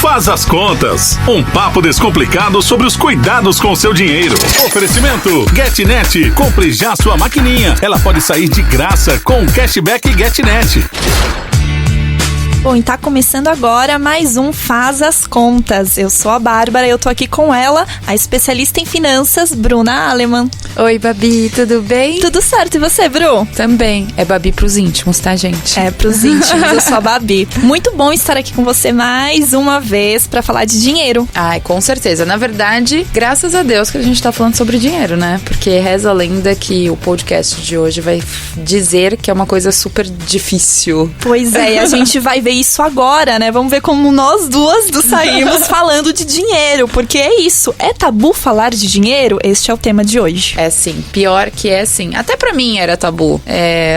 Faz as Contas, um papo descomplicado sobre os cuidados com o seu dinheiro. Oferecimento GetNet, compre já sua maquininha, ela pode sair de graça com o cashback GetNet. Bom, e tá começando agora mais um Faz as Contas. Eu sou a Bárbara e eu tô aqui com ela, a especialista em finanças, Bruna Aleman. Oi, Babi, tudo bem? Tudo certo, e você, Bru? Também. É Babi pros íntimos, tá, gente? É, pros íntimos, eu sou a Babi. Muito bom estar aqui com você mais uma vez pra falar de dinheiro. Ai, com certeza. Na verdade, graças a Deus que a gente tá falando sobre dinheiro, né? Porque reza a lenda que o podcast de hoje vai dizer que é uma coisa super difícil. Pois é, e a gente vai ver isso agora, né? Vamos ver como nós duas saímos falando de dinheiro, porque é isso. É tabu falar de dinheiro? Este é o tema de hoje. É sim, pior que é sim. Até pra mim era tabu.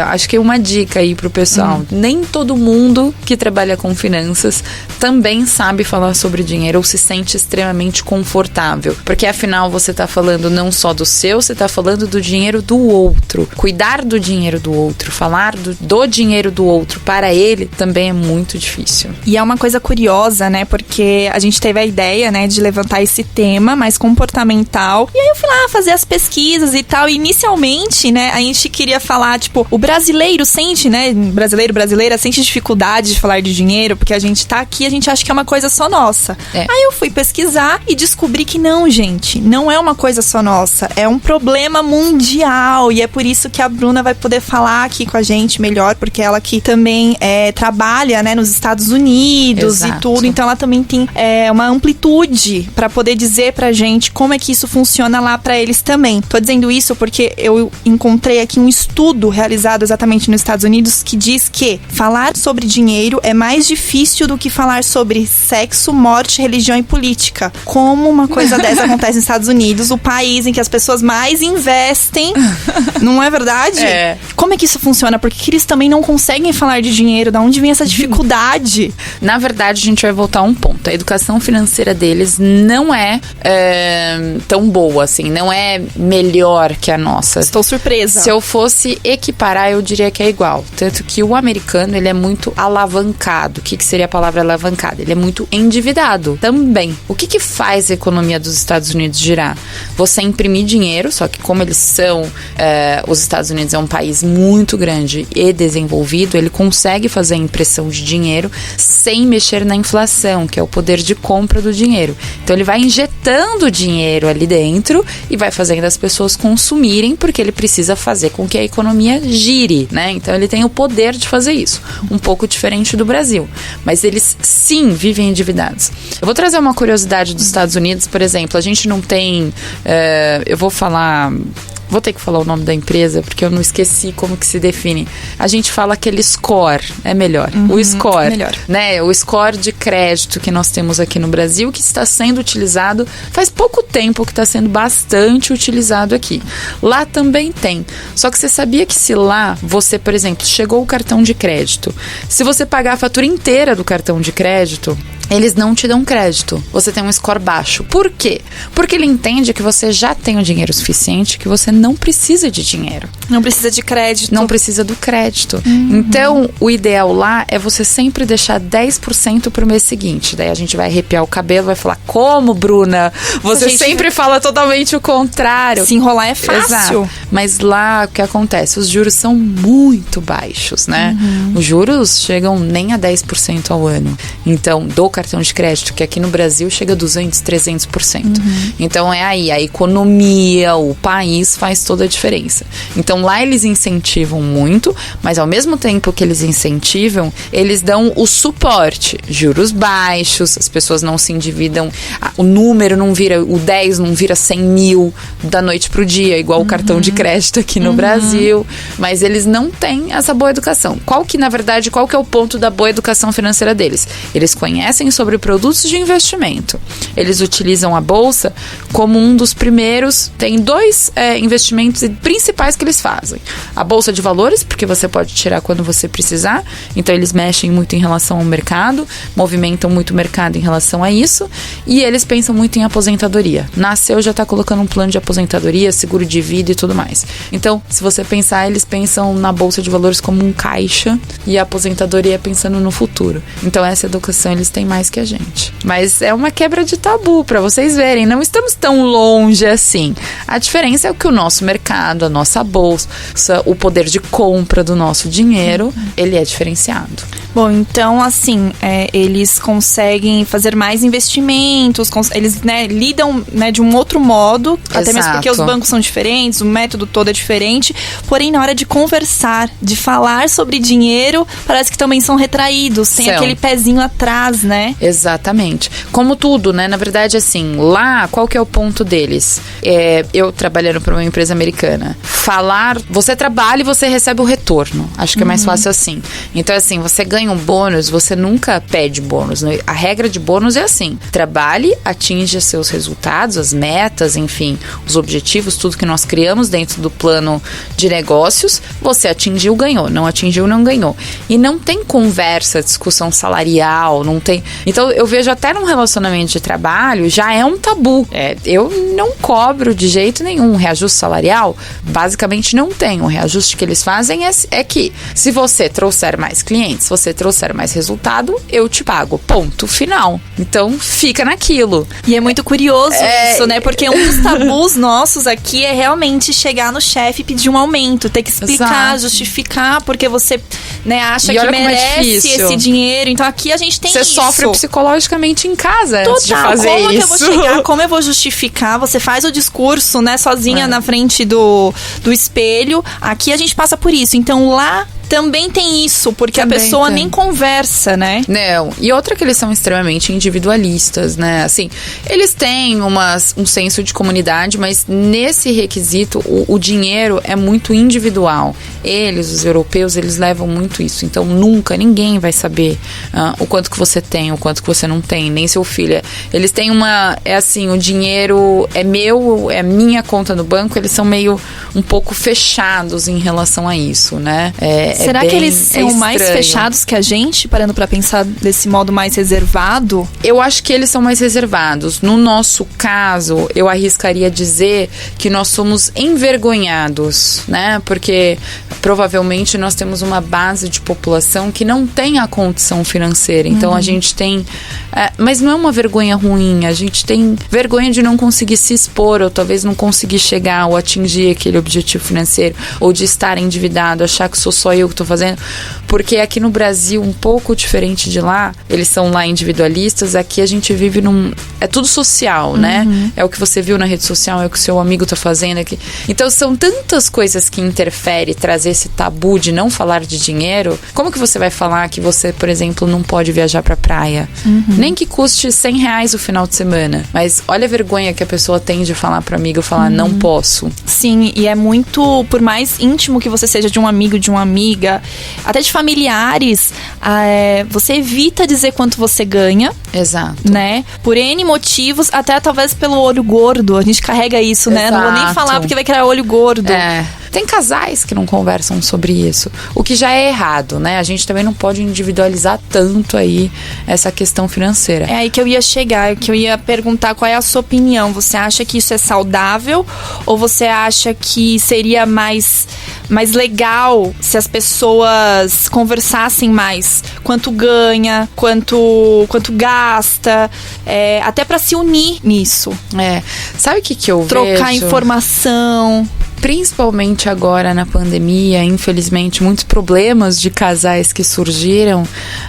Acho que uma dica aí pro pessoal. Nem todo mundo que trabalha com finanças também sabe falar sobre dinheiro ou se sente extremamente confortável. Porque afinal você tá falando não só do seu, você tá falando do dinheiro do outro. Cuidar do dinheiro do outro, falar do dinheiro do outro para ele também é muito difícil. E é uma coisa curiosa, né? Porque a gente teve a ideia, né, de levantar esse tema mais comportamental. E aí eu fui lá fazer as pesquisas e tal. E inicialmente, né, a gente queria falar, tipo, o brasileiro sente, né? Brasileira sente dificuldade de falar de dinheiro, porque a gente tá aqui, a gente acha que é uma coisa só nossa. Aí eu fui pesquisar e descobri que não, gente. Não é uma coisa só nossa. É um problema mundial. E é por isso que a Bruna vai poder falar aqui com a gente melhor, porque ela que também trabalha, né, nos Estados Unidos. Exato. E tudo, então ela também tem uma amplitude pra poder dizer pra gente como é que isso funciona lá pra eles também. Tô dizendo isso porque eu encontrei aqui um estudo realizado exatamente nos Estados Unidos que diz que falar sobre dinheiro é mais difícil do que falar sobre sexo, morte, religião e política. Como uma coisa dessa acontece nos Estados Unidos, o país em que as pessoas mais investem, não é verdade? Como é que isso funciona? Por que eles também não conseguem falar de dinheiro? Da onde vem essa dificuldade? Na verdade, a gente vai voltar a um ponto. A educação financeira deles não é tão boa, assim. Não é melhor que a nossa. Estou surpresa. Se eu fosse equiparar, eu diria que é igual. Tanto que o americano, ele é muito alavancado. O que seria a palavra alavancado? Ele é muito endividado também. O que faz a economia dos Estados Unidos girar? Você imprimir dinheiro, só que como eles são... os Estados Unidos é um país muito grande e desenvolvido, ele consegue fazer a impressão de dinheiro sem mexer na inflação, que é o poder de compra do dinheiro. Então ele vai injetando dinheiro ali dentro e vai fazendo as pessoas consumirem, porque ele precisa fazer com que a economia gire, né? Então ele tem o poder de fazer isso. Um pouco diferente do Brasil. Mas eles sim vivem endividados. Eu vou trazer uma curiosidade dos Estados Unidos, por exemplo, a gente não tem... eu vou ter que falar o nome da empresa, porque eu não esqueci como que se define. A gente fala aquele score, é melhor. O score, melhor. Né? O score de crédito que nós temos aqui no Brasil, que está sendo utilizado faz pouco tempo, que está sendo bastante utilizado aqui. Lá também tem. Só que você sabia que se lá você, por exemplo, chegou o cartão de crédito, se você pagar a fatura inteira do cartão de crédito, eles não te dão crédito. Você tem um score baixo. Por quê? Porque ele entende que você já tem o dinheiro suficiente, que você não precisa de dinheiro. Não precisa de crédito. Não precisa do crédito. Então, o ideal lá é você sempre deixar 10% pro mês seguinte. Daí a gente vai arrepiar o cabelo, vai falar, como, Bruna? Você sempre fala totalmente o contrário. Se enrolar é fácil. Exato. Mas lá, o que acontece? Os juros são muito baixos, né? Os juros chegam nem a 10% ao ano. Então, do cartão de crédito, que aqui no Brasil chega a 200%, 300%. Então é aí, a economia, o país faz toda a diferença. Então lá eles incentivam muito, mas ao mesmo tempo que eles incentivam, eles dão o suporte, juros baixos, as pessoas não se endividam, o número não vira, o 10 não vira 100 mil da noite pro dia, igual o cartão de crédito aqui no Brasil, mas eles não têm essa boa educação. Qual que é o ponto da boa educação financeira deles? Eles conhecem sobre produtos de investimento. Eles utilizam a bolsa como um dos primeiros. Tem dois investimentos principais que eles fazem. A bolsa de valores, porque você pode tirar quando você precisar. Então eles mexem muito em relação ao mercado, movimentam muito o mercado em relação a isso. E eles pensam muito em aposentadoria. Nasceu, já está colocando um plano de aposentadoria, seguro de vida e tudo mais. Então, se você pensar, eles pensam na bolsa de valores como um caixa e a aposentadoria pensando no futuro. Então essa educação eles têm mais mais que a gente. Mas é uma quebra de tabu, pra vocês verem. Não estamos tão longe assim. A diferença é que o nosso mercado, a nossa bolsa, o poder de compra do nosso dinheiro, ele é diferenciado. Bom, então, assim, eles conseguem fazer mais investimentos, eles, né, lidam, né, de um outro modo, até mesmo porque os bancos são diferentes, o método todo é diferente, porém, na hora de conversar, de falar sobre dinheiro, parece que também são retraídos, tem aquele pezinho atrás, né? Exatamente. Como tudo, né? Na verdade, assim, lá, qual que é o ponto deles? Eu trabalhando para uma empresa americana, você trabalha e você recebe o retorno. Acho que é mais fácil assim. Então, assim, você ganha um bônus, você nunca pede bônus, né? A regra de bônus é assim: trabalhe, atinja seus resultados, as metas, enfim, os objetivos, tudo que nós criamos dentro do plano de negócios, você atingiu, ganhou, não atingiu, não ganhou. E não tem conversa, discussão salarial, não tem. Então, eu vejo até num relacionamento de trabalho, já é um tabu. Eu não cobro de jeito nenhum reajuste salarial, basicamente não tem. O reajuste que eles fazem é que, se você trouxer mais clientes, se você trouxer mais resultado, eu te pago. Ponto final. Então, fica naquilo. E é muito curioso isso, né? Porque um dos tabus nossos aqui é realmente chegar no chefe e pedir um aumento, ter que explicar, justificar, porque você, né, acha que merece esse dinheiro. Então, aqui a gente tem isso. Você sofre psicologicamente em casa antes de fazer como isso. Como que eu vou chegar? Como eu vou justificar? Você faz o discurso, né, sozinha na frente do espelho. Aqui a gente passa por isso. Então, lá também tem isso, porque também a pessoa nem conversa, né? Não, e outra que eles são extremamente individualistas, né? Assim, eles têm um senso de comunidade, mas nesse requisito, o dinheiro é muito individual. Eles, os europeus, eles levam muito isso. Então, nunca, ninguém vai saber o quanto que você tem, o quanto que você não tem, nem seu filho. Eles têm o dinheiro é meu, é minha conta no banco, eles são meio um pouco fechados em relação a isso, né? Será que eles são mais fechados que a gente, parando pra pensar desse modo mais reservado? Eu acho que eles são mais reservados. No nosso caso, eu arriscaria dizer que nós somos envergonhados, né? Porque provavelmente nós temos uma base de população que não tem a condição financeira. Então a gente tem... mas não é uma vergonha ruim. A gente tem vergonha de não conseguir se expor, ou talvez não conseguir chegar ou atingir aquele objetivo financeiro, ou de estar endividado, achar que sou só eu que tô fazendo, porque aqui no Brasil, um pouco diferente de lá, eles são lá individualistas, aqui a gente vive é tudo social, né? É o que você viu na rede social, é o que o seu amigo tá fazendo aqui. Então são tantas coisas que interferem, trazer esse tabu de não falar de dinheiro. Como que você vai falar que você, por exemplo, não pode viajar pra praia? Nem que custe R$100 o final de semana, mas olha a vergonha que a pessoa tem de falar pro amigo, falar não posso. Sim, e é muito, por mais íntimo que você seja de um amigo, de uma amiga, até de familiares, você evita dizer quanto você ganha. Exato. Né? Por N motivos, até talvez pelo olho gordo. A gente carrega isso, né? Não vou nem falar porque vai criar olho gordo. Tem casais que não conversam sobre isso, o que já é errado, né? A gente também não pode individualizar tanto aí essa questão financeira. É aí que eu ia chegar, que eu ia perguntar qual é a sua opinião. Você acha que isso é saudável ou você acha que seria mais legal se as pessoas conversassem mais? Quanto ganha, quanto gasta, até pra se unir nisso. Sabe o que eu vejo? Trocar informação. Principalmente agora na pandemia, infelizmente, muitos problemas de casais que surgiram,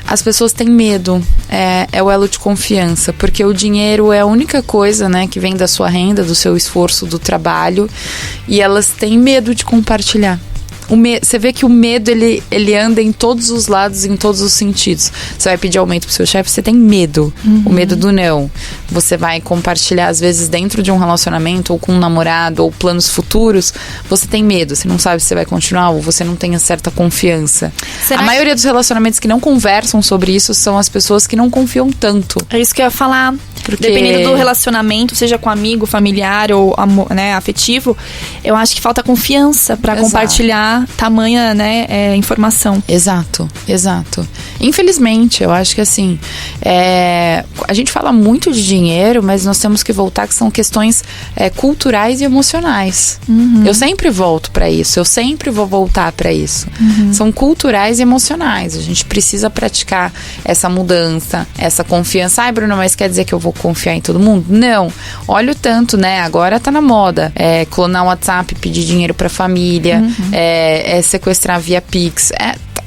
as pessoas têm medo, é o elo de confiança, porque o dinheiro é a única coisa, né, que vem da sua renda, do seu esforço, do trabalho, e elas têm medo de compartilhar. Você vê que o medo, ele anda em todos os lados, em todos os sentidos. Você vai pedir aumento pro seu chefe, você tem medo. O medo do não. Você vai compartilhar, às vezes, dentro de um relacionamento, ou com um namorado, ou planos futuros, você tem medo. Você não sabe se você vai continuar, ou você não tem certa confiança. A maioria dos relacionamentos que não conversam sobre isso são as pessoas que não confiam tanto. É isso que eu ia falar. Porque... dependendo do relacionamento, seja com amigo, familiar ou né, afetivo, eu acho que falta confiança pra compartilhar tamanha, né, informação. Exato. Infelizmente, eu acho que assim, a gente fala muito de dinheiro, mas nós temos que voltar que são questões culturais e emocionais. Eu sempre volto para isso, eu sempre vou voltar para isso. São culturais e emocionais. A gente precisa praticar essa mudança, essa confiança. Ai, Bruno, mas quer dizer que eu vou confiar em todo mundo? Não. Olha o tanto, né? Agora tá na moda. Clonar o WhatsApp, pedir dinheiro pra família, sequestrar via Pix.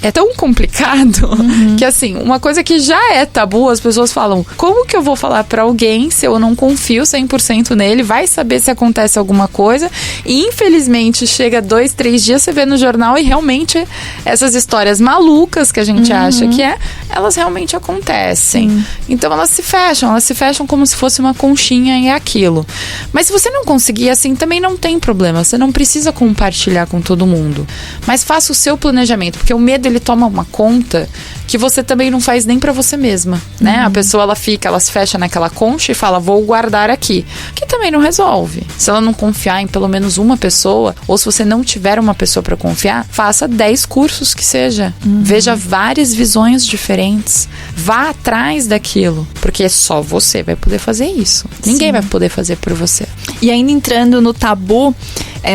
É tão complicado que, assim, uma coisa que já é tabu, as pessoas falam, como que eu vou falar pra alguém se eu não confio 100% nele, vai saber se acontece alguma coisa, e infelizmente chega 2, 3 dias, você vê no jornal e realmente essas histórias malucas que a gente acha que elas realmente acontecem. Então elas se fecham como se fosse uma conchinha e é aquilo. Mas se você não conseguir assim, também não tem problema, você não precisa compartilhar com todo mundo, mas faça o seu planejamento, porque o medo ele toma uma conta que você também não faz nem pra você mesma, né? A pessoa, ela se fecha naquela concha e fala, vou guardar aqui, que também não resolve. Se ela não confiar em pelo menos uma pessoa, ou se você não tiver uma pessoa pra confiar, faça 10 cursos que seja. Veja várias visões diferentes. Vá atrás daquilo, porque só você vai poder fazer isso. Ninguém vai poder fazer por você. E ainda entrando no tabu,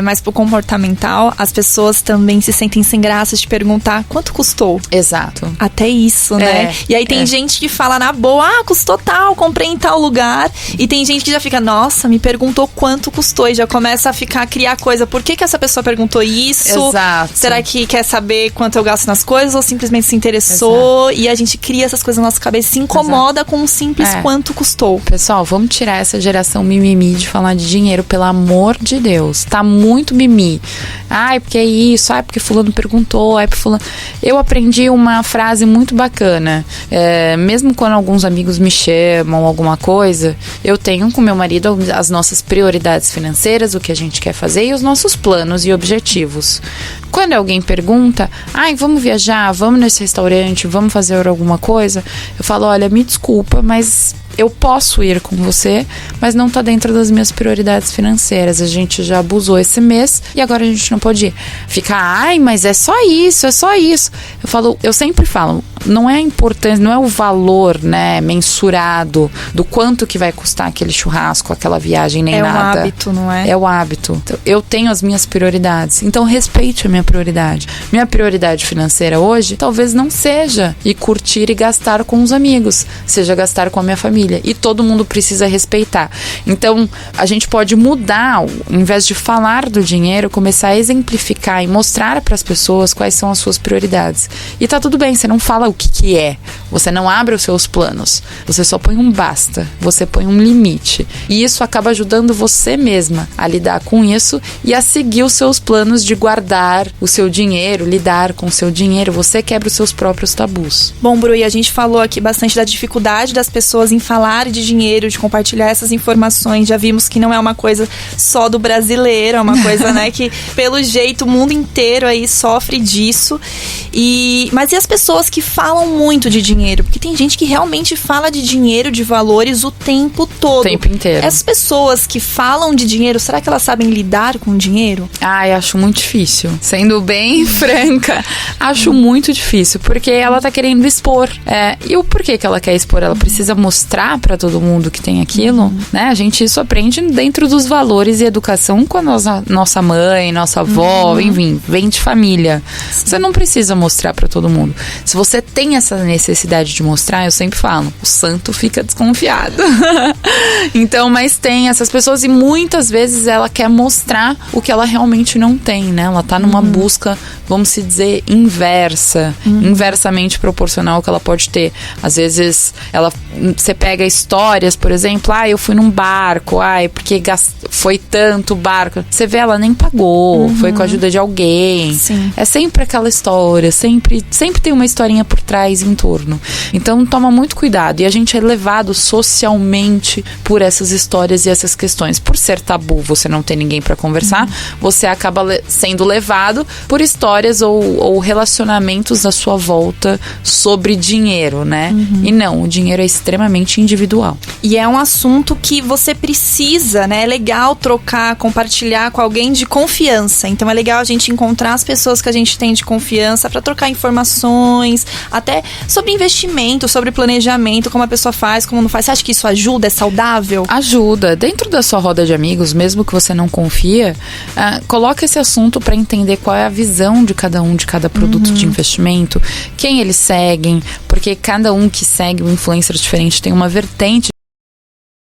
mas pro comportamental, as pessoas também se sentem sem graça de perguntar quanto custou. Exato. Até isso, né? E aí tem gente que fala na boa, custou tal, comprei em tal lugar. E tem gente que já fica, nossa, me perguntou quanto custou. E já começa a criar coisa. Por que essa pessoa perguntou isso? Exato. Será que quer saber quanto eu gasto nas coisas ou simplesmente se interessou? Exato. E a gente cria essas coisas na nossa cabeça, se incomoda com um simples quanto custou. Pessoal, vamos tirar essa geração mimimi de falar de dinheiro, pelo amor de Deus. Tá muito mimi. Ai, porque é isso. Ai, porque fulano perguntou. Ai, porque fulano... Eu aprendi uma frase muito bacana. Mesmo quando alguns amigos me chamam alguma coisa, eu tenho com meu marido as nossas prioridades financeiras, o que a gente quer fazer e os nossos planos e objetivos. Quando alguém pergunta, vamos viajar, vamos nesse restaurante, vamos fazer alguma coisa, eu falo, olha, me desculpa, mas eu posso ir com você, mas não tá dentro das minhas prioridades financeiras. A gente já abusou esse mês e agora a gente não pode ir. Fica, mas é só isso, é só isso. Eu sempre falo, não é importante, não é o valor, né, mensurado do quanto que vai custar aquele churrasco, aquela viagem, nem nada. É o hábito, não é? É o hábito. Então, eu tenho as minhas prioridades, então respeite a minha prioridade. Minha prioridade financeira hoje talvez não seja ir curtir e gastar com os amigos, seja gastar com a minha família. E todo mundo precisa respeitar. Então, a gente pode mudar, ao invés de falar do dinheiro, começar a exemplificar e mostrar para as pessoas quais são as suas prioridades. E tá tudo bem, você não fala o que é. Você não abre os seus planos. Você só põe um basta. Você põe um limite. E isso acaba ajudando você mesma a lidar com isso e a seguir os seus planos de guardar o seu dinheiro, lidar com o seu dinheiro. Você quebra os seus próprios tabus. Bom, Bru, e a gente falou aqui bastante da dificuldade das pessoas em falar de dinheiro, de compartilhar essas informações. Já vimos que não é uma coisa só do brasileiro, é uma coisa, né, que pelo jeito o mundo inteiro aí sofre disso. Mas e as pessoas que falam muito de dinheiro? Porque tem gente que realmente fala de dinheiro, de valores o tempo todo. O tempo inteiro. Essas pessoas que falam de dinheiro, será que elas sabem lidar com o dinheiro? Acho muito difícil. Sendo bem franca, acho muito difícil, porque ela tá querendo expor. E o porquê que ela quer expor? Ela precisa mostrar pra todo mundo que tem aquilo, né? A gente isso aprende dentro dos valores e educação com a nossa mãe, nossa avó, enfim, vem de família. Você não precisa mostrar pra todo mundo. Se você tem essa necessidade de mostrar, eu sempre falo, o santo fica desconfiado. Então, mas tem essas pessoas e muitas vezes ela quer mostrar o que ela realmente não tem, né? Ela tá numa busca, vamos se dizer, inversa, inversamente proporcional ao que ela pode ter. Às vezes, você pega histórias, por exemplo, eu fui num barco, porque foi tanto barco. Você vê, ela nem pagou, foi com a ajuda de alguém. Sim. É sempre aquela história, sempre tem uma historinha por trás, em torno. Então, toma muito cuidado. E a gente é levado socialmente por essas histórias e essas questões. Por ser tabu, você não tem ninguém pra conversar, você acaba sendo levado por histórias ou relacionamentos à sua volta sobre dinheiro, né? E não, o dinheiro é extremamente individual. E é um assunto que você precisa, né? É legal trocar, compartilhar com alguém de confiança. Então é legal a gente encontrar as pessoas que a gente tem de confiança pra trocar informações. até sobre investimento, sobre planejamento, como a pessoa faz, como não faz. Você acha que isso ajuda? É saudável? Ajuda. Dentro da sua roda de amigos, mesmo que você não confia, coloca esse assunto para entender qual é a visão de cada um, de cada produto de investimento, quem eles seguem, porque cada um que segue um influencer diferente tem uma vertente